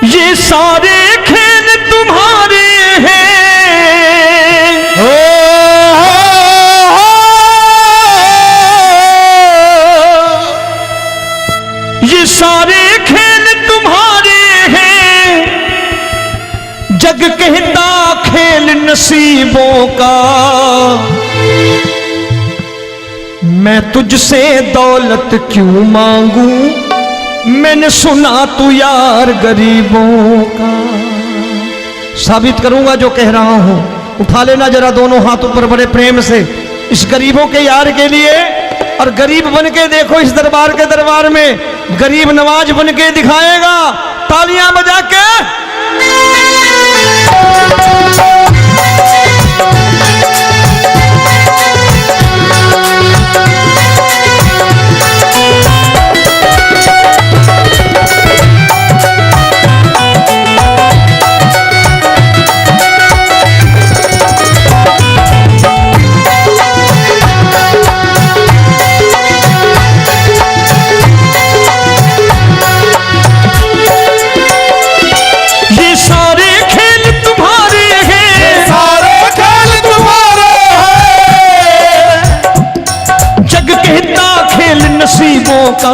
ये सारे खेल तुम्हारे हैं, ये सारे खेल तुम्हारे हैं, जग कहता खेल नसीबों का। मैं तुझसे दौलत क्यों मांगू, मैंने सुना तू यार गरीबों का। साबित करूंगा जो कह रहा हूं। उठा लेना जरा दोनों हाथ ऊपर बड़े प्रेम से इस गरीबों के यार के लिए, और गरीब बन के देखो इस दरबार के दरबार में गरीब नवाज बन के दिखाएगा, तालियां बजा के। नसीबों का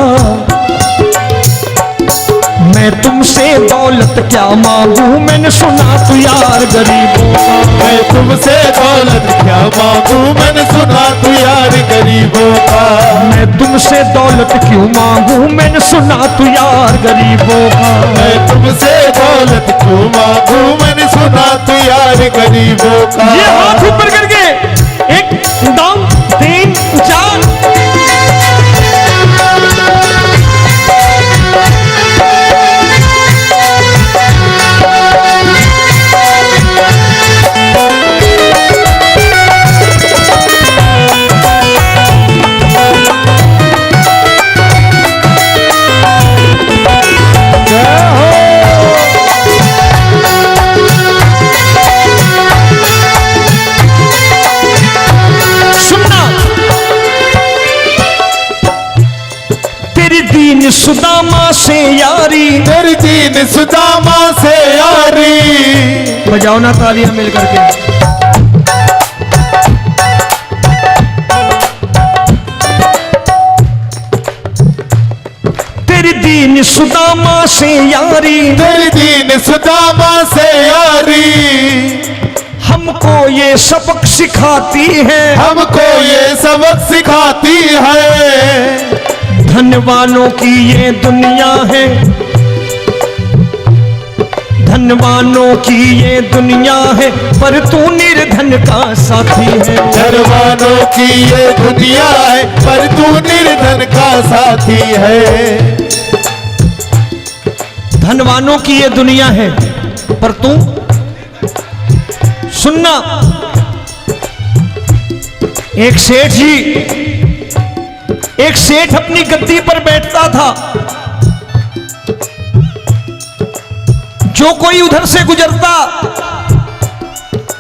मैं तुमसे दौलत क्या मांगू, मैंने सुना तू यार गरीबों का। मैं तुमसे दौलत क्या मांगू, मैंने सुना तू यार गरीबों का। मैं तुमसे दौलत क्यों मांगू, मैंने सुना तू यार गरीबों का। मैं तुमसे दौलत क्यों मांगू, मैंने सुना तू यार गरीबों का। ये हाथ ऊपर करके 1 2 3 4 सुदामा से यारी, तेरी दीन सुदामा से यारी। बजाओ ना तालियां मिल करके। तेरी दीन सुदामा से यारी, तेरी दीन सुदामा से यारी। हमको ये सबक सिखाती है, हमको ये सबक सिखाती है। धनवानों की ये दुनिया है, धनवानों की ये दुनिया है, पर तू निर्धन का साथी है। धनवानों की ये दुनिया है, पर तू निर्धन का साथी है। धनवानों की ये दुनिया है, पर तू सुनना। एक सेठ अपनी गद्दी पर बैठता था। जो कोई उधर से गुजरता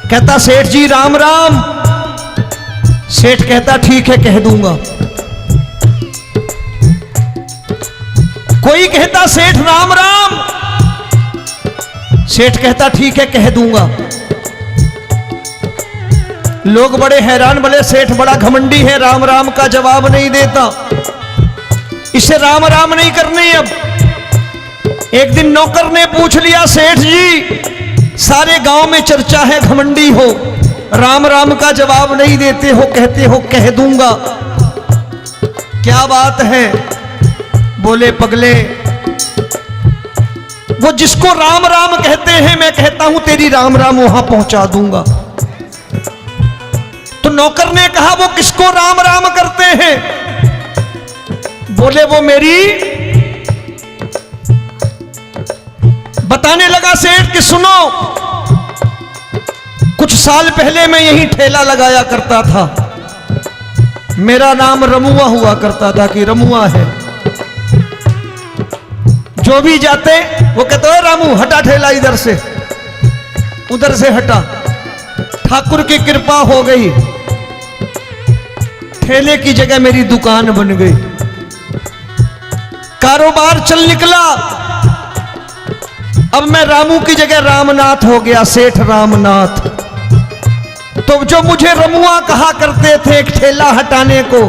कहता सेठ जी राम राम। सेठ कहता ठीक है कह दूंगा। कोई कहता सेठ राम राम। सेठ कहता ठीक है कह दूंगा। लोग बड़े हैरान, बोले सेठ बड़ा घमंडी है, राम राम का जवाब नहीं देता, इसे राम राम नहीं करने। अब एक दिन नौकर ने पूछ लिया सेठ जी सारे गांव में चर्चा है घमंडी हो, राम राम का जवाब नहीं देते हो, कहते हो कह दूंगा, क्या बात है? बोले पगले वो जिसको राम राम कहते हैं मैं कहता हूं तेरी राम राम वहां पहुंचा दूंगा। तो नौकर ने कहा वो किसको राम राम करते हैं? बोले वो मेरी। बताने लगा सेठ कि सुनो, कुछ साल पहले मैं यहीं ठेला लगाया करता था, मेरा नाम रमुआ हुआ करता था कि रमुआ है। जो भी जाते वो कहते हो रामू हटा ठेला इधर से, उधर से हटा। ठाकुर की कृपा हो गई, ठेले की जगह मेरी दुकान बन गई, कारोबार चल निकला। अब मैं रामू की जगह रामनाथ हो गया, सेठ रामनाथ। तो जो मुझे रमुआ कहा करते थे एक ठेला हटाने को,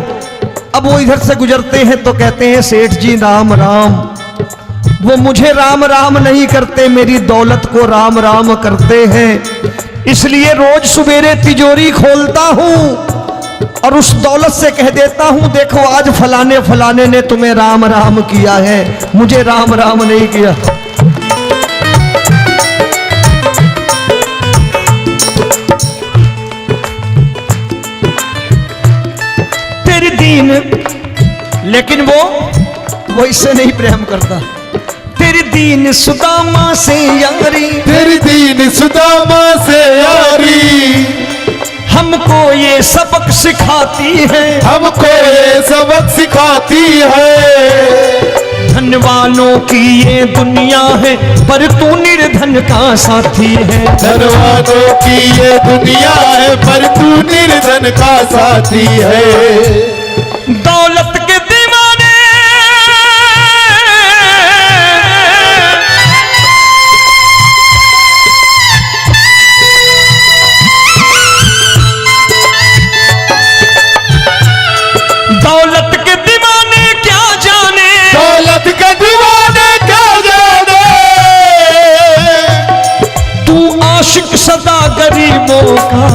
अब वो इधर से गुजरते हैं तो कहते हैं सेठ जी राम राम। वो मुझे राम राम नहीं करते, मेरी दौलत को राम राम करते हैं। इसलिए रोज सवेरे तिजोरी खोलता हूं और उस दौलत से कह देता हूं देखो आज फलाने फलाने ने तुम्हें राम राम किया है, मुझे राम राम नहीं किया। तेरी दीन, लेकिन वो इससे नहीं प्रेम करता। तेरी दीन सुदामा से यारी, तेरी दीन सुदामा से यारी, हमको ये सबक सिखाती है, हमको ये सबक सिखाती है। धन वालों की ये दुनिया है पर तू निर्धन का साथी है। धन वालों की ये दुनिया है पर तू निर्धन का साथी है। दौलत के दीवाने दौलत के दीवाने क्या जाने, दौलत के दीवाने क्या जाने, तू आशिक सदा गरीबों का।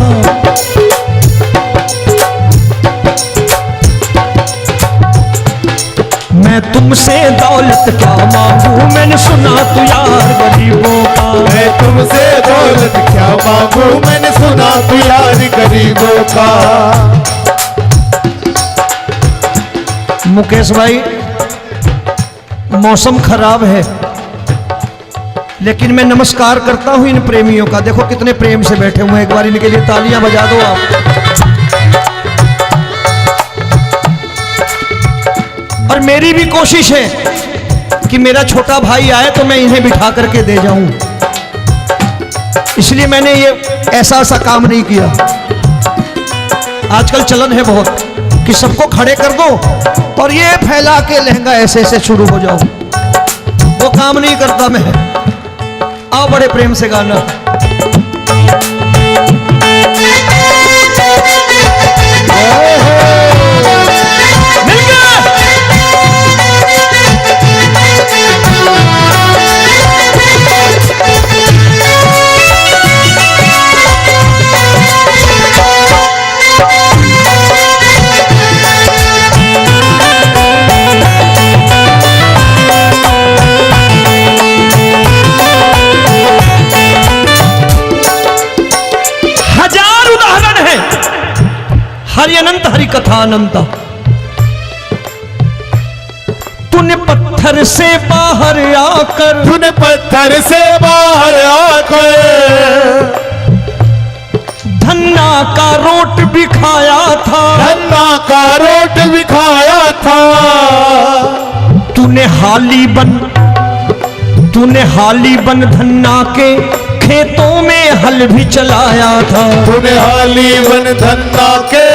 मैं तुमसे दौलत क्या मांगू, मैंने सुना तू यार गरीबों का। मैं तुमसे दौलत क्या मांगू, मैंने सुना तू यार गरीबों का। मुकेश भाई मौसम खराब है, लेकिन मैं नमस्कार करता हूं इन प्रेमियों का। देखो कितने प्रेम से बैठे हुए हैं, एक बार इनके लिए तालियां बजा दो आप। और मेरी भी कोशिश है कि मेरा छोटा भाई आए तो मैं इन्हें बिठा करके दे जाऊं, इसलिए मैंने ये ऐसा काम नहीं किया। आजकल चलन है बहुत कि सबको खड़े कर दो और ये फैला के लहंगा ऐसे ऐसे शुरू हो जाओ, वो काम नहीं करता मैं। आओ बड़े प्रेम से गाना। हरि अनंत हरि कथा अनंत। तूने पत्थर से बाहर आकर, तूने पत्थर से बाहर आकर धन्ना का रोट भी खाया था, धन्ना का रोट भी खाया था। तूने हाली बन धन्ना के खेतों में हल भी चलाया था। तूने हाली बन धन्ना के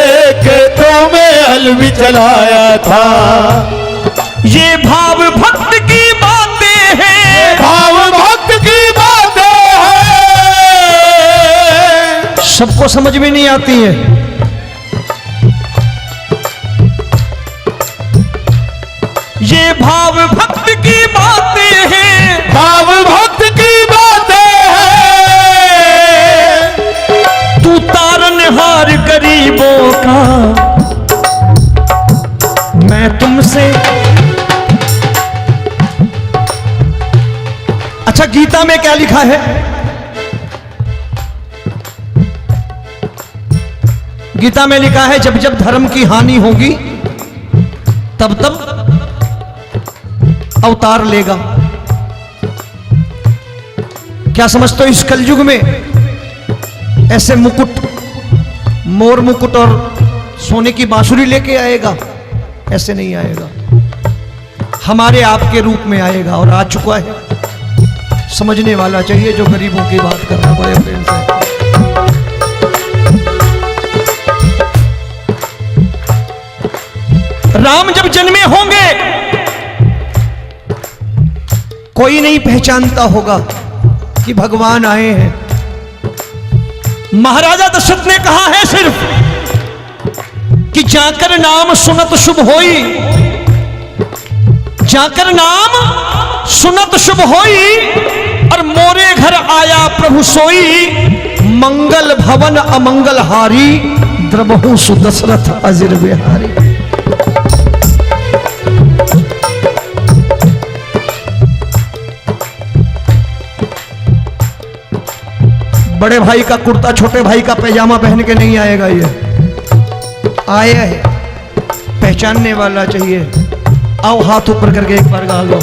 खेतों में हल भी चलाया था। ये भाव भक्त की बातें हैं, भाव भक्त की बातें हैं, सबको समझ में नहीं आती है। ये भाव भक्त की बातें हैं, भाव भक्त की बातें हैं। तू तारनहार गरीबों का, मैं तुमसे। अच्छा गीता में क्या लिखा है? गीता में लिखा है जब जब धर्म की हानि होगी तब तब अवतार लेगा। क्या समझते हो इस कलयुग में ऐसे मुकुट, मोर मुकुट और सोने की बांसुरी लेके आएगा? ऐसे नहीं आएगा, हमारे आपके रूप में आएगा और आ चुका है। समझने वाला चाहिए जो गरीबों की बात कर रहा है बड़े प्रेम से। राम जब जन्मे होंगे कोई नहीं पहचानता होगा, कि भगवान आए हैं। महाराजा दशरथ ने कहा है सिर्फ कि जाकर नाम सुनत शुभ होई, जाकर नाम सुनत शुभ होई, और मोरे घर आया प्रभु सोई, मंगल भवन अमंगल हारी, द्रबहु सुदशरथ अजिर बिहारी। बड़े भाई का कुर्ता छोटे भाई का पैजामा पहन के नहीं आएगा, ये आया है पहचानने वाला चाहिए। आओ हाथ ऊपर करके एक बार गा लो।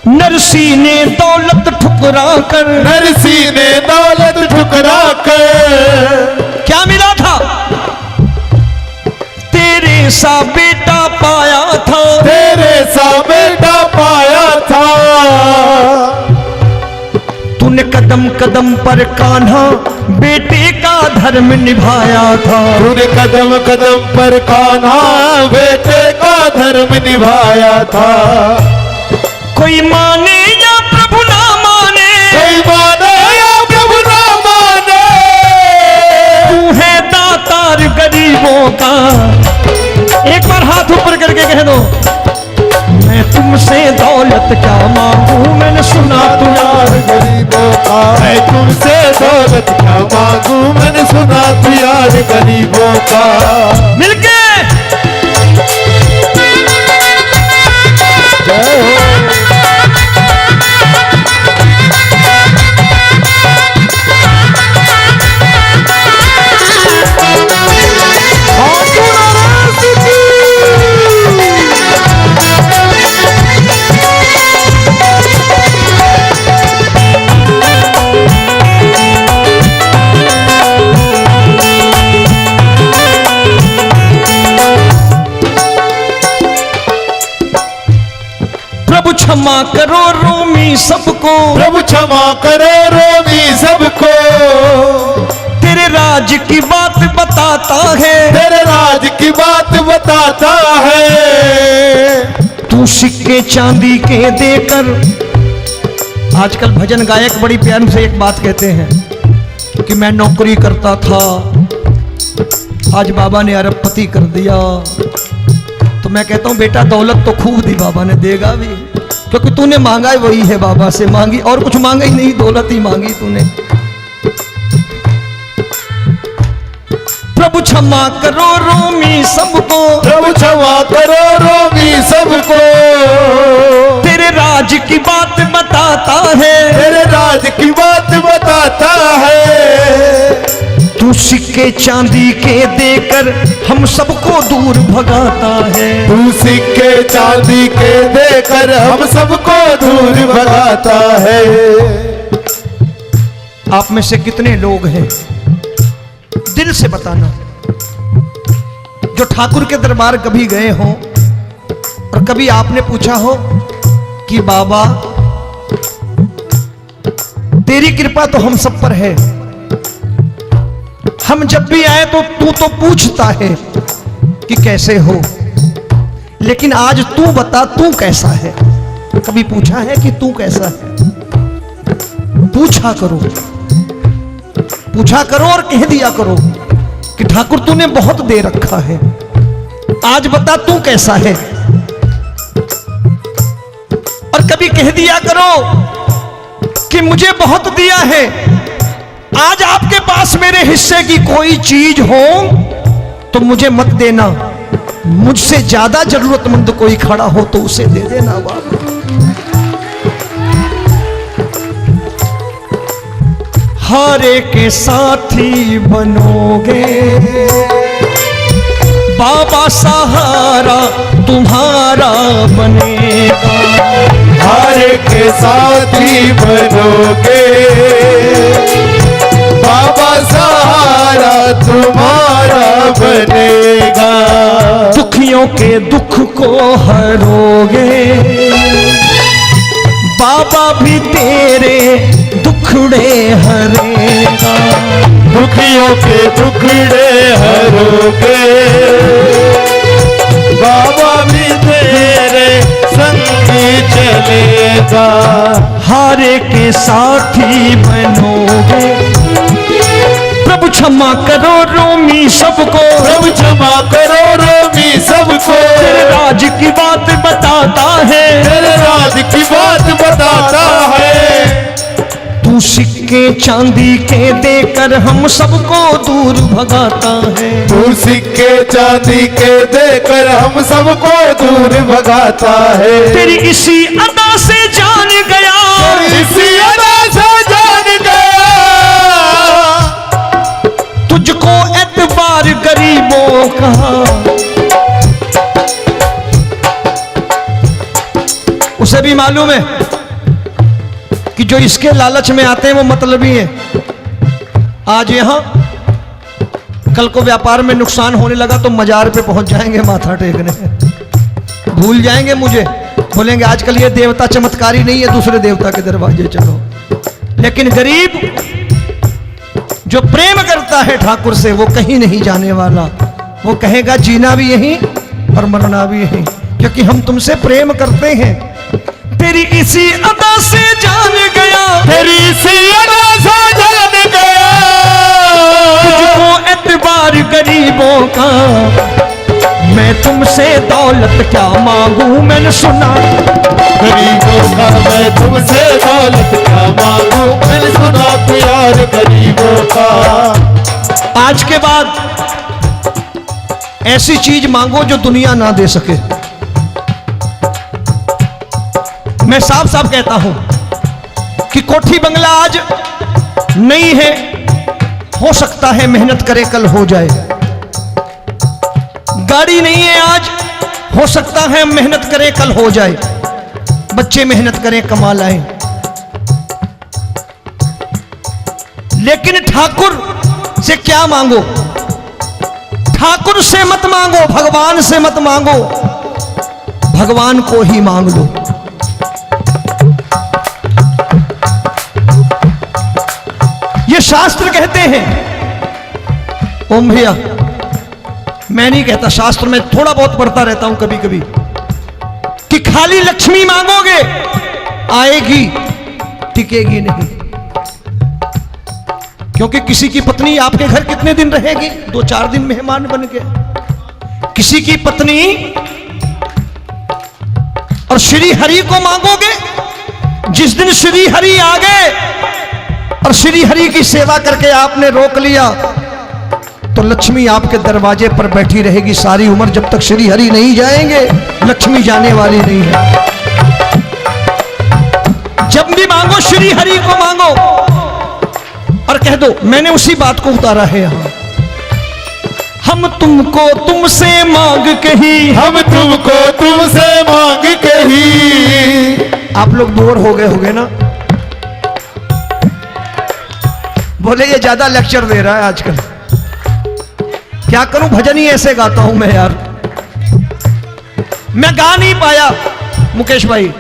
नरसी ने दौलत ठुकरा कर, नरसी ने दौलत ठुकरा कर, क्या मिला था? तेरे सा बेटा पाया था, तेरे सा बेटा पाया था। तूने कदम कदम पर कान्हा बेटे का धर्म निभाया था, तूने कदम कदम पर कान्हा बेटे का धर्म निभाया था। कोई माने या प्रभु ना माने, कोई माने या प्रभु ना माने, तू है दातार गरीबों का। एक बार हाथ ऊपर करके कह दो, मैं तुमसे दौलत क्या मांगू, मैंने सुना तू यार गरीबों का। मैं तुमसे दौलत क्या मांगू, मैंने सुना तू यार गरीबों का। मिलके जय हो। प्रभु क्षमा करो रोमी सबको, प्रभु क्षमा करो रोमी सबको। तेरे राज की बात बताता है, तेरे राज की बात बताता है। तू सिक्के चांदी के देकर। आजकल भजन गायक बड़ी प्यार से एक बात कहते हैं कि मैं नौकरी करता था, आज बाबा ने अरबपति कर दिया। तो मैं कहता हूं बेटा दौलत तो खूब दी बाबा ने, देगा भी, क्योंकि तूने मांगा ही वही है बाबा से, मांगी और कुछ मांगा ही नहीं, दौलत ही मांगी तूने। प्रभु क्षमा करो रोमी सबको, प्रभु क्षमा करो रोमी सबको। तेरे राज की बात बताता है, तेरे राज की बात बताता है। तू सिक्के चांदी के देकर हम सबको दूर भगाता है। तू सिक्के चांदी के देकर हम सबको दूर भगाता है। आप में से कितने लोग हैं, दिल से बताना, जो ठाकुर के दरबार कभी गए हो और कभी आपने पूछा हो कि बाबा तेरी कृपा तो हम सब पर है, हम जब भी आए तो तू तो पूछता है कि कैसे हो, लेकिन आज तू बता तू कैसा है। कभी पूछा है कि तू कैसा है? पूछा करो, पूछा करो और कह दिया करो कि ठाकुर तूने बहुत दे रखा है, आज बता तू कैसा है। और कभी कह दिया करो कि मुझे बहुत दिया है, आज आपके पास मेरे हिस्से की कोई चीज हो तो मुझे मत देना, मुझसे ज्यादा जरूरतमंद कोई खड़ा हो तो उसे दे देना बाबा। हारे के साथी बनोगे बाबा, सहारा तुम्हारा बनेगा। हारे के साथी बनोगे बाबा, सहारा तुम्हारा बनेगा। दुखियों के दुख को हरोगे बाबा, भी तेरे दुखड़े हरेगा। दुखियों के दुखड़े हरोगे, बाबा भी तेरे संगी चलेगा, हारे के साथी बनोगे। प्रभु क्षमा करो रोमी सबको, प्रभु क्षमा करो रोमी सबको, तेरे राज की बात बताता है, तेरे राज की बात बताता है। तू सिक्के चांदी के देकर हम सबको दूर भगाता है, तू सिक्के चांदी के देकर हम सबको दूर भगाता है। तेरी इसी अदा से जान गया, इसी अदा से जान गया, तुझको एतबार गरीबों का। उसे भी मालूम है कि जो इसके लालच में आते हैं वो मतलबी है। आज यहां कल को व्यापार में नुकसान होने लगा तो मजार पे पहुंच जाएंगे माथा टेकने, भूल जाएंगे मुझे, बोलेंगे आजकल ये देवता चमत्कारी नहीं है, दूसरे देवता के दरवाजे चलो। लेकिन गरीब जो प्रेम करता है ठाकुर से वो कहीं नहीं जाने वाला, वो कहेगा जीना भी यहीं और मरना भी यहीं, क्योंकि हम तुमसे प्रेम करते हैं। तेरी इसी अदा से जान गया, तेरी इसी अदा से जान गया, तुझको एतबार गरीबों का। मैं तुमसे दौलत क्या मांगू, मैंने सुना गरीबों का। मैं तुमसे दौलत क्या मांगू, मैंने सुना प्यार गरीबों का। आज के बाद ऐसी चीज मांगो जो दुनिया ना दे सके। मैं साफ साफ कहता हूं कि कोठी बंगला आज नहीं है, हो सकता है मेहनत करे कल हो जाए। गाड़ी नहीं है आज, हो सकता है मेहनत करें कल हो जाए। बच्चे मेहनत करें कमा लाएं, लेकिन ठाकुर से क्या मांगो? ठाकुर से मत मांगो, भगवान से मत मांगो, भगवान को ही मांग लो। ये शास्त्र कहते हैं, ओम भैया मैं नहीं कहता, शास्त्र में थोड़ा बहुत पढ़ता रहता हूं कभी कभी, कि खाली लक्ष्मी मांगोगे आएगी, टिकेगी नहीं। क्योंकि किसी की पत्नी आपके घर कितने दिन रहेगी? 2-4 दिन मेहमान बन के। किसी की पत्नी और श्री हरि को मांगोगे, जिस दिन श्री हरि आ गए और श्री हरि की सेवा करके आपने रोक लिया तो लक्ष्मी आपके दरवाजे पर बैठी रहेगी सारी उम्र। जब तक श्री हरि नहीं जाएंगे लक्ष्मी जाने वाली नहीं है। जब भी मांगो श्री हरि को मांगो और कह दो मैंने उसी बात को उतारा है यहां। हम तुमको तुमसे मांग कही, हम तुमको तुमसे मांग कही। आप लोग बोर हो गए होंगे ना, बोले ये ज्यादा लेक्चर दे रहा है आजकल। क्या करूं, भजन ही ऐसे गाता हूं मैं यार। मैं गा नहीं पाया मुकेश भाई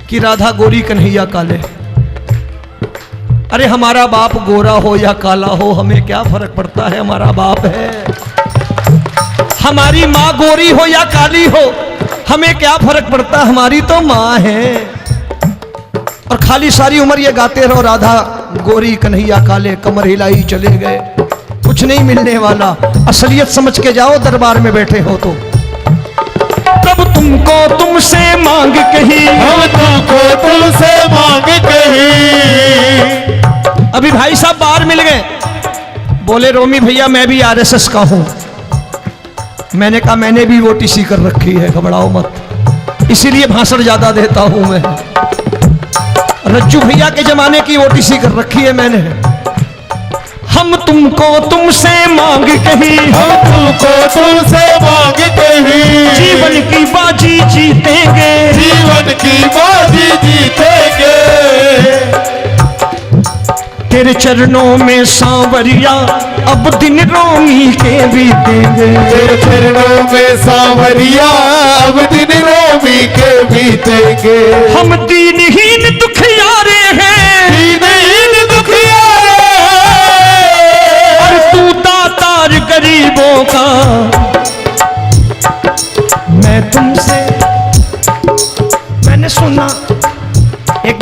कि राधा गोरी कन्हैया काले। अरे हमारा बाप गोरा हो या काला हो हमें क्या फर्क पड़ता है, हमारा बाप है। हमारी माँ गोरी हो या काली हो हमें क्या फर्क पड़ता, हमारी तो माँ है। और खाली सारी उम्र ये गाते रहो राधा गोरी कन्हैया काले, कमर हिलाई चले गए, कुछ नहीं मिलने वाला। असलियत समझ के जाओ दरबार में बैठे हो तो। प्रभु तुमको तुमसे मांग कही, हम तुमको तुमसे मांग कही। अभी भाई साहब बाहर मिल गए, बोले रोमी भैया मैं भी आरएसएस का हूं। मैंने कहा मैंने भी ओटीसी कर रखी है, घबराओ मत, इसीलिए भाषण ज्यादा देता हूं मैं। रज्जू भैया के जमाने की ओटीसी कर रखी है मैंने। हम तुमको तुमसे मांग कही, हम तुमको तुमसे मांग कही। जीवन की बाजी जीतेंगे, जीवन की बाजी जीतेंगे। तेरे चरणों में सांवरिया अब दिन रोमी के बीतेंगे। तेरे चरणों में सांवरिया अब दिन रोमी के बीतेंगे। हम दीनहीन दुखियारे हैं, दीनहीन दुखियारे हैं,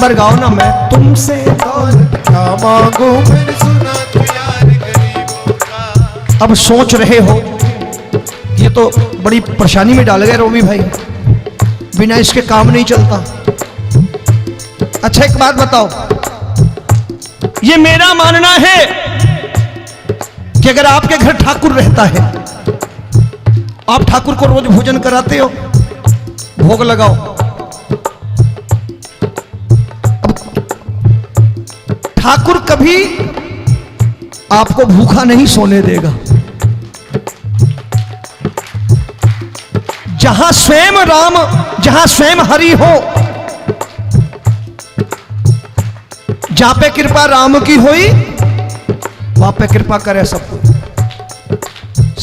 हर गाओ ना, मैं तुमसे दौलत क्या मांगू मैंने सुना तू यार गरीबों का। अब सोच रहे हो, ये तो बड़ी परेशानी में डाल गए रोमी भाई, बिना इसके काम नहीं चलता। अच्छा एक बात बताओ, ये मेरा मानना है कि अगर आपके घर ठाकुर रहता है, आप ठाकुर को रोज भोजन कराते हो, भोग लगाओ, ठाकुर कभी आपको भूखा नहीं सोने देगा। जहां स्वयं राम, जहां स्वयं हरि हो, जहां पे कृपा राम की हुई, वहां पे कृपा करे सबको।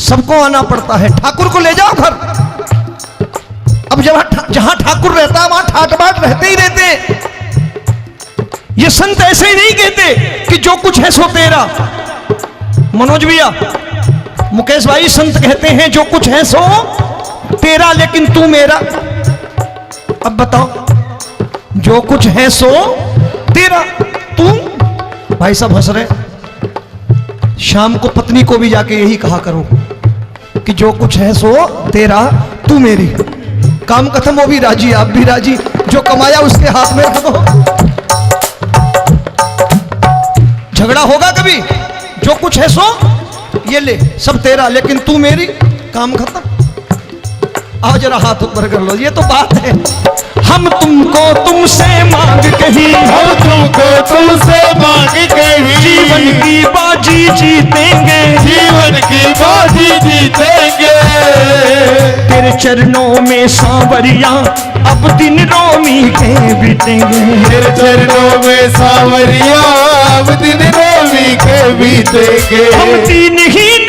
सबको आना पड़ता है, ठाकुर को ले जाओ घर। अब जहां ठाकुर रहता है वहां ठाट बाट रहते ही रहते हैं। ये संत ऐसे ही नहीं कहते कि जो कुछ है सो तेरा। मनोज भैया, मुकेश भाई, संत कहते हैं जो कुछ है सो तेरा, लेकिन तू मेरा। अब बताओ, जो कुछ है सो तेरा, तू। भाई साहब हंस रहे। शाम को पत्नी को भी जाके यही कहा करो कि जो कुछ है सो तेरा, तू मेरी। काम खत्म, वो भी राजी, आप भी राजी। जो कमाया उसके हाथ में रख दो। झगड़ा होगा कभी? जो कुछ है सो ये ले, सब तेरा, लेकिन तू मेरी। काम खत्म। आओ जरा हाथ ऊपर कर लो, ये तो बात है। हम तुमको तुमसे मांग कहीं, हम तुमको तुमसे मांग कहीं, जीवन की बाजी जीतेंगे, जीवन की बाजी जीतेंगे। तेरे चरणों में सांवरिया अब दिन रोमी के बीतेंगे। तेरे चरणों में सांवरिया अब दिन रोमी के बीतेंगे। हम दीनहीन